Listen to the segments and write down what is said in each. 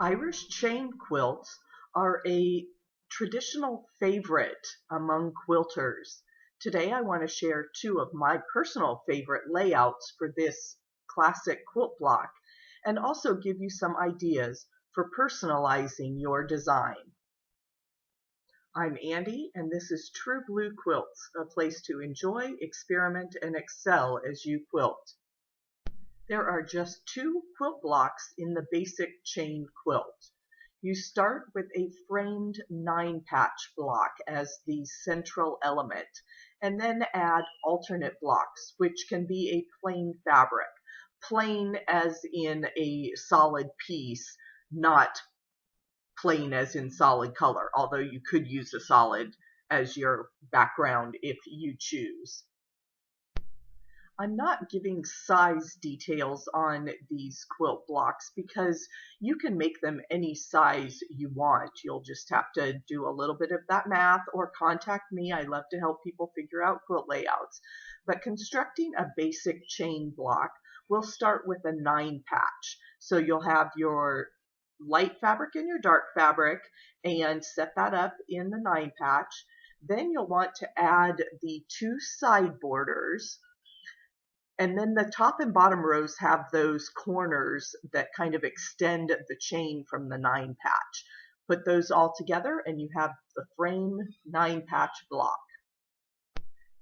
Irish chain quilts are a traditional favorite among quilters. Today I want to share two of my personal favorite layouts for this classic quilt block and also give you some ideas for personalizing your design. I'm Andy and this is True Blue Quilts, a place to enjoy, experiment, and excel as you quilt. There are just two quilt blocks in the basic chain quilt. You start with a framed 9-patch block as the central element, and then add alternate blocks, which can be a plain fabric. Plain as in a solid piece, not plain as in solid color, although you could use a solid as your background if you choose. I'm not giving size details on these quilt blocks because you can make them any size you want. You'll just have to do a little bit of that math or contact me. I love to help people figure out quilt layouts. But constructing a basic chain block, we'll start with a 9-patch. So you'll have your light fabric and your dark fabric and set that up in the 9-patch. Then you'll want to add the 2 side borders. And then the top and bottom rows have those corners that kind of extend the chain from the 9-patch. Put those all together and you have the frame 9-patch block.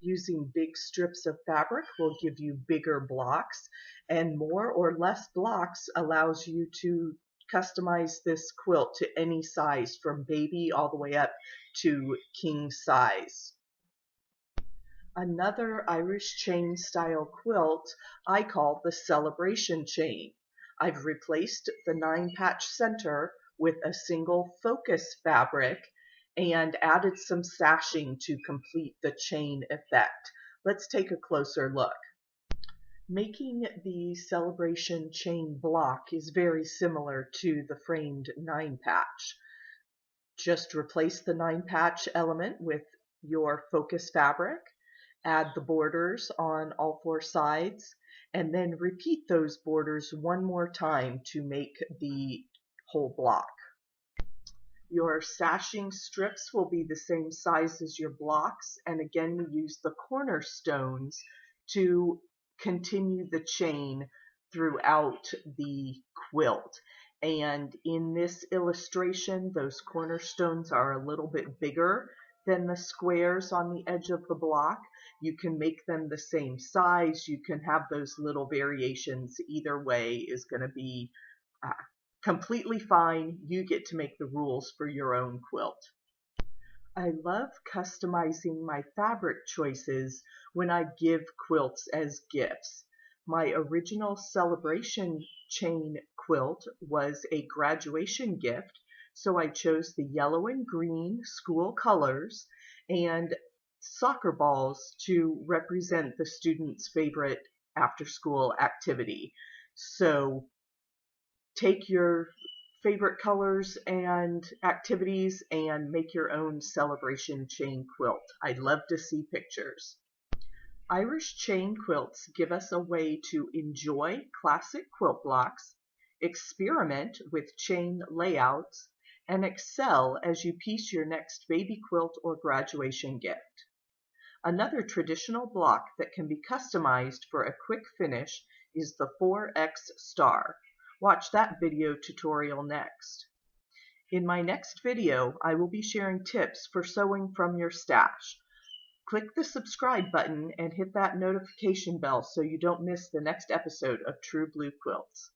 Using big strips of fabric will give you bigger blocks, and more or less blocks allows you to customize this quilt to any size from baby all the way up to king size. Another Irish chain style quilt I call the celebration chain. I've replaced the 9-patch center with a single focus fabric and added some sashing to complete the chain effect. Let's take a closer look. Making the celebration chain block is very similar to the framed 9-patch. Just replace the 9-patch element with your focus fabric. Add the borders on all 4 sides, and then repeat those borders one more time to make the whole block. Your sashing strips will be the same size as your blocks, and again we use the cornerstones to continue the chain throughout the quilt. And in this illustration, those cornerstones are a little bit bigger than the squares on the edge of the block. You can make them the same size. You can have those little variations. Either way is going to be completely fine. You get to make the rules for your own quilt. I love customizing my fabric choices when I give quilts as gifts. My original celebration chain quilt was a graduation gift, so I chose the yellow and green school colors and soccer balls to represent the students' favorite after-school activity. So take your favorite colors and activities and make your own celebration chain quilt. I'd love to see pictures. Irish chain quilts give us a way to enjoy classic quilt blocks, experiment with chain layouts, and excel as you piece your next baby quilt or graduation gift. Another traditional block that can be customized for a quick finish is the 4X star. Watch that video tutorial next. In my next video, I will be sharing tips for sewing from your stash. Click the subscribe button and hit that notification bell so you don't miss the next episode of True Blue Quilts.